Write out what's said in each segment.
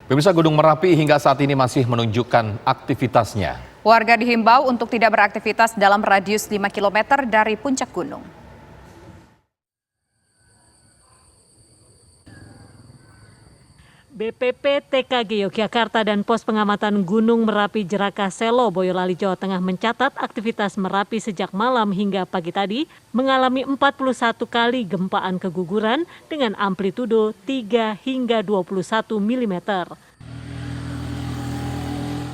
Pemirsa, Gunung Merapi hingga saat ini masih menunjukkan aktivitasnya. Warga dihimbau untuk tidak beraktivitas dalam radius 5 km dari puncak gunung. BPP TKG Yogyakarta dan Pos Pengamatan Gunung Merapi Jeraka Selo, Boyolali, Jawa Tengah mencatat aktivitas Merapi sejak malam hingga pagi tadi mengalami 41 kali gempaan keguguran dengan amplitudo 3 hingga 21 mm.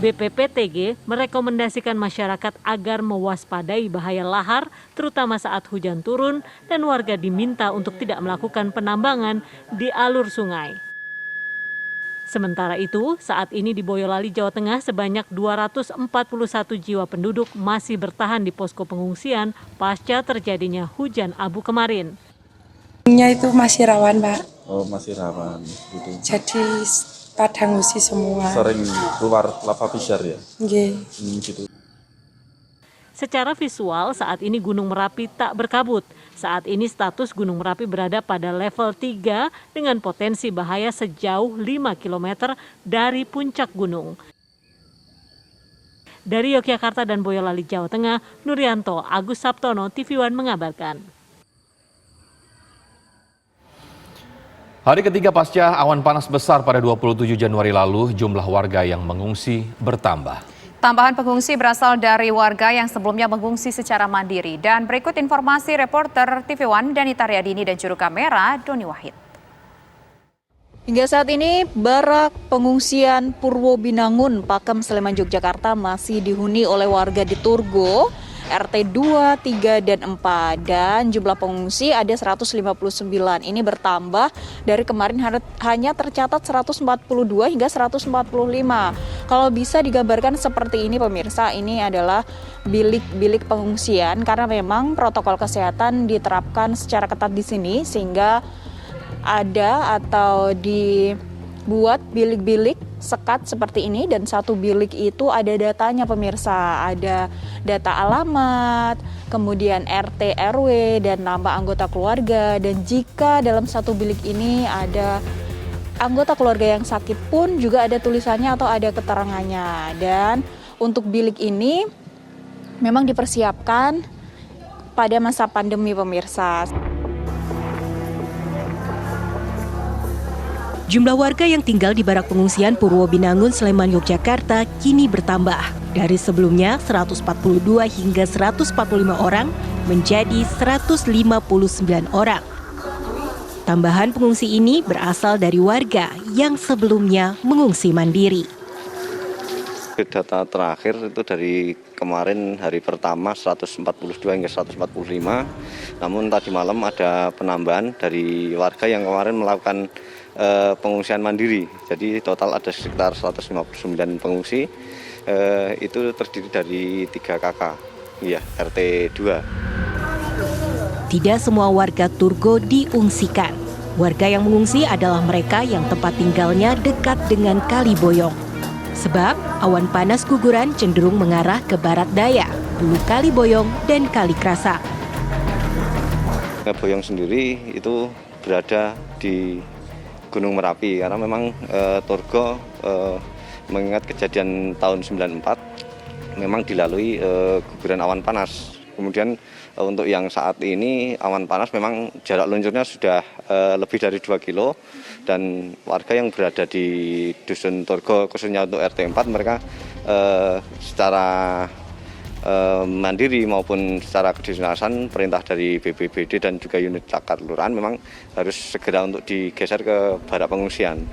BPPTG merekomendasikan masyarakat agar mewaspadai bahaya lahar terutama saat hujan turun dan warga diminta untuk tidak melakukan penambangan di alur sungai. Sementara itu, saat ini di Boyolali, Jawa Tengah sebanyak 241 jiwa penduduk masih bertahan di posko pengungsian pasca terjadinya hujan abu kemarin. Itu masih rawan, Pak. Oh, masih rawan. Gitu. Jadi pada ngungsi semua. Sering keluar lava pijar ya? Nggih. Gitu. Secara visual, saat ini Gunung Merapi tak berkabut. Saat ini status Gunung Merapi berada pada level 3 dengan potensi bahaya sejauh 5 km dari puncak gunung. Dari Yogyakarta dan Boyolali, Jawa Tengah, Nuryanto, Agus Saptono, TV One mengabarkan. Hari ketiga pasca awan panas besar pada 27 Januari lalu, jumlah warga yang mengungsi bertambah. Tambahan pengungsi berasal dari warga yang sebelumnya mengungsi secara mandiri. Dan berikut informasi reporter TV One Danita Riyadini dan juru kamera Doni Wahid. Hingga saat ini, barak pengungsian Purwo Binangun, Pakem, Sleman, Yogyakarta masih dihuni oleh warga di Turgo, RT 2, 3, dan 4. Dan jumlah pengungsi ada 159. Ini bertambah dari kemarin hanya tercatat 142 hingga 145. Kalau bisa digambarkan seperti ini pemirsa, ini adalah bilik-bilik pengungsian karena memang protokol kesehatan diterapkan secara ketat di sini sehingga ada atau dibuat bilik-bilik sekat seperti ini dan satu bilik itu ada datanya pemirsa, ada data alamat, kemudian RT RW dan nama anggota keluarga, dan jika dalam satu bilik ini ada anggota keluarga yang sakit pun juga ada tulisannya atau ada keterangannya. Dan untuk bilik ini memang dipersiapkan pada masa pandemi pemirsa. Jumlah warga yang tinggal di barak pengungsian Purwo Binangun, Sleman, Yogyakarta kini bertambah. Dari sebelumnya 142 hingga 145 orang menjadi 159 orang. Tambahan pengungsi ini berasal dari warga yang sebelumnya mengungsi mandiri. Data terakhir itu dari kemarin hari pertama 142 hingga 145, namun tadi malam ada penambahan dari warga yang kemarin melakukan pengungsian mandiri. Jadi total ada sekitar 159 pengungsi, itu terdiri dari 3 KK, ya, RT 2. Tidak semua warga Turgo diungsikan. Warga yang mengungsi adalah mereka yang tempat tinggalnya dekat dengan Kali Boyong. Sebab awan panas guguran cenderung mengarah ke barat daya, Hulu Kali Boyong dan Kali Krasak. Boyong sendiri itu berada di Gunung Merapi karena memang Turgo mengingat kejadian tahun 94 memang dilalui guguran awan panas. Kemudian untuk yang saat ini awan panas memang jarak luncurnya sudah lebih dari 2 kilo dan warga yang berada di Dusun Turgo khususnya untuk RT 4 mereka secara mandiri maupun secara kedinasan perintah dari BPBD dan juga unit Cakar Kelurahan memang harus segera untuk digeser ke barak pengungsian.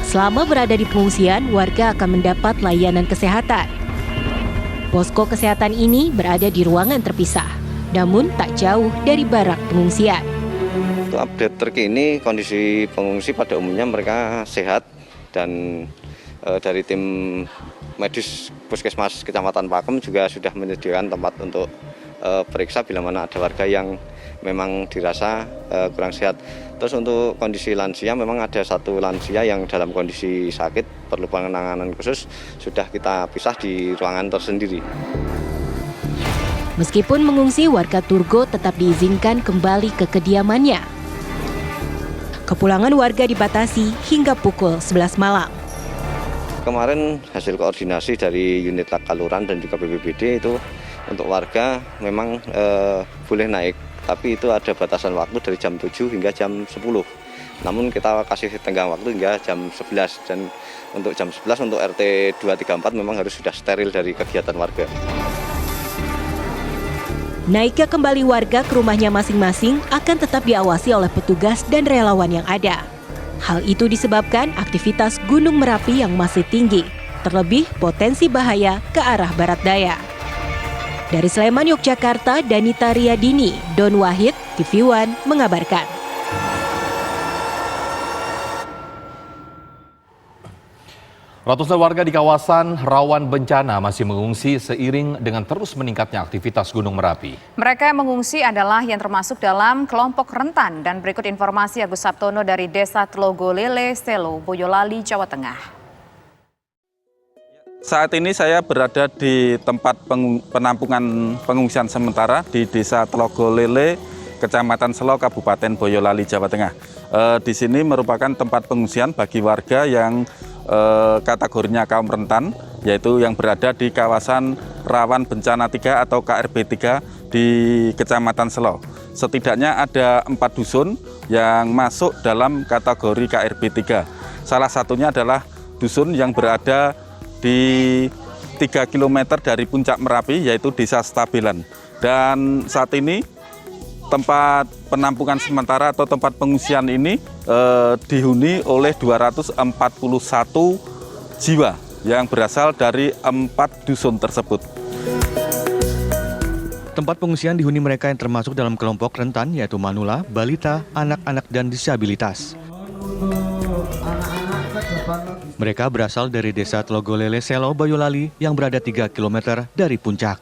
Selama berada di pengungsian, warga akan mendapat layanan kesehatan. Posko kesehatan ini berada di ruangan terpisah, namun tak jauh dari barak pengungsian. Untuk update terkini kondisi pengungsi pada umumnya mereka sehat dan dari tim medis Puskesmas Kecamatan Pakem juga sudah menyediakan tempat untuk periksa bila mana ada warga yang memang dirasa kurang sehat. Terus untuk kondisi lansia memang ada satu lansia yang dalam kondisi sakit perlu penanganan khusus, sudah kita pisah di ruangan tersendiri. Meskipun mengungsi, warga Turgo tetap diizinkan kembali ke kediamannya. Kepulangan warga dibatasi hingga pukul 11 malam. Kemarin hasil koordinasi dari unit Laka Lurahan dan juga BPBD itu untuk warga memang boleh naik, tapi itu ada batasan waktu dari jam 7 hingga jam 10. Namun kita kasih tenggang waktu hingga jam 11, dan untuk jam 11 untuk RT 234 memang harus sudah steril dari kegiatan warga. Naiknya kembali warga ke rumahnya masing-masing akan tetap diawasi oleh petugas dan relawan yang ada. Hal itu disebabkan aktivitas Gunung Merapi yang masih tinggi, terlebih potensi bahaya ke arah barat daya. Dari Sleman, Yogyakarta, Danita Riyadini, Don Wahid, TV One mengabarkan. Ratusan warga di kawasan rawan bencana masih mengungsi seiring dengan terus meningkatnya aktivitas Gunung Merapi. Mereka yang mengungsi adalah yang termasuk dalam kelompok rentan, dan berikut informasi Agus Sabtono dari Desa Tlogolele, Selo, Boyolali, Jawa Tengah. Saat ini saya berada di tempat penampungan pengungsian sementara di Desa Tlogolele, Kecamatan Selo, Kabupaten Boyolali, Jawa Tengah. Di sini merupakan tempat pengungsian bagi warga yang kategorinya kaum rentan, yaitu yang berada di kawasan rawan bencana 3 atau KRB 3 di Kecamatan Selo. Setidaknya ada 4 dusun yang masuk dalam kategori KRB 3. Salah satunya adalah dusun yang berada di 3 km dari puncak Merapi, yaitu Desa Stabilan. Dan saat ini tempat penampungan sementara atau tempat pengungsian ini dihuni oleh 241 jiwa yang berasal dari 4 dusun tersebut. Tempat pengungsian dihuni mereka yang termasuk dalam kelompok rentan, yaitu manula, balita, anak-anak, dan disabilitas. Mereka berasal dari Desa Tlogolele, Selo, Boyolali yang berada 3 km dari puncak.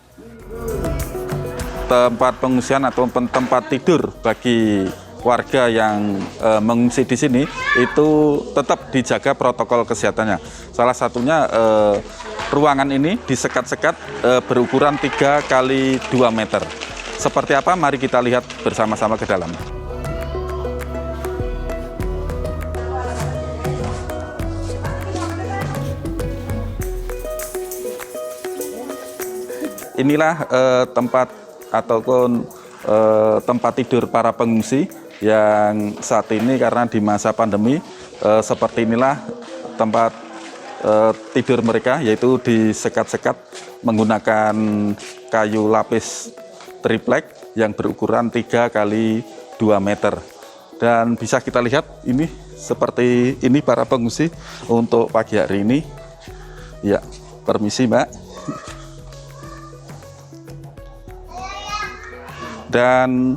Tempat pengungsian atau tempat tidur bagi warga yang mengungsi di sini itu tetap dijaga protokol kesehatannya. Salah satunya ruangan ini disekat-sekat berukuran 3 kali 2 meter. Seperti apa? Mari kita lihat bersama-sama ke dalam. Inilah tempat ataupun tempat tidur para pengungsi yang saat ini karena di masa pandemi seperti inilah tempat tidur mereka, yaitu disekat-sekat menggunakan kayu lapis triplek yang berukuran 3 kali 2 meter. Dan bisa kita lihat ini seperti ini para pengungsi untuk pagi hari ini. Ya, permisi Mbak. Dan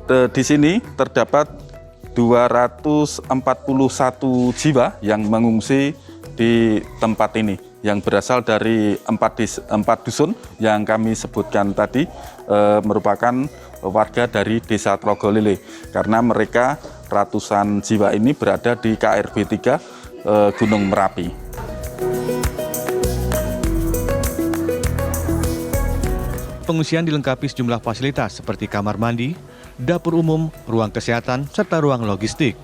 di sini terdapat 241 jiwa yang mengungsi di tempat ini, yang berasal dari 4 dusun yang kami sebutkan tadi, merupakan warga dari Desa Tlogolele, karena mereka ratusan jiwa ini berada di KRB 3 Gunung Merapi. Pengungsian dilengkapi sejumlah fasilitas seperti kamar mandi, dapur umum, ruang kesehatan, serta ruang logistik.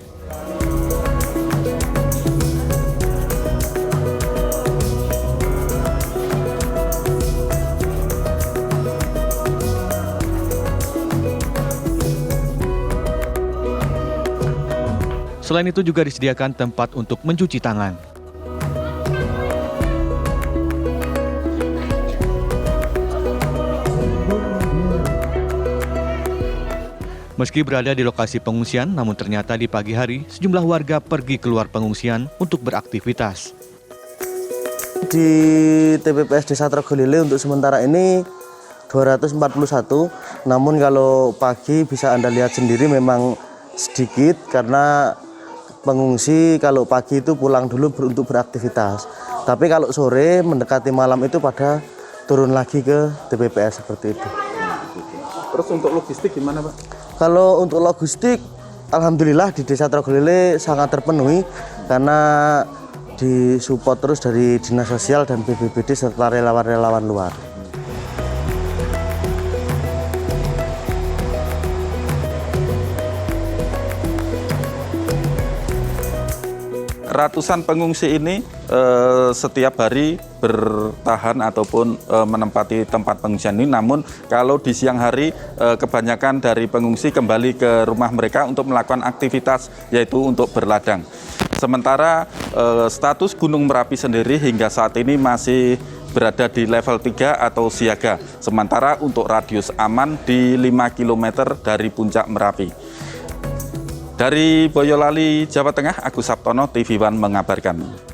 Selain itu juga disediakan tempat untuk mencuci tangan. Meski berada di lokasi pengungsian, namun ternyata di pagi hari sejumlah warga pergi keluar pengungsian untuk beraktivitas. Di TPPS Desa Tlogolele untuk sementara ini 241, namun kalau pagi bisa Anda lihat sendiri memang sedikit karena pengungsi kalau pagi itu pulang dulu untuk beraktivitas. Tapi kalau sore mendekati malam itu pada turun lagi ke TPPS seperti itu. Terus untuk logistik gimana Pak? Kalau untuk logistik, alhamdulillah di Desa Tlogolele sangat terpenuhi karena disupport terus dari Dinas Sosial dan BPBD serta relawan-relawan luar. ratusan pengungsi ini setiap hari bertahan ataupun menempati tempat pengungsian ini. Namun kalau di siang hari kebanyakan dari pengungsi kembali ke rumah mereka untuk melakukan aktivitas, yaitu untuk berladang. Sementara status Gunung Merapi sendiri hingga saat ini masih berada di level 3 atau siaga. Sementara untuk radius aman di 5 km dari puncak Merapi. Dari Boyolali, Jawa Tengah, Agus Sabtono, TV One mengabarkan.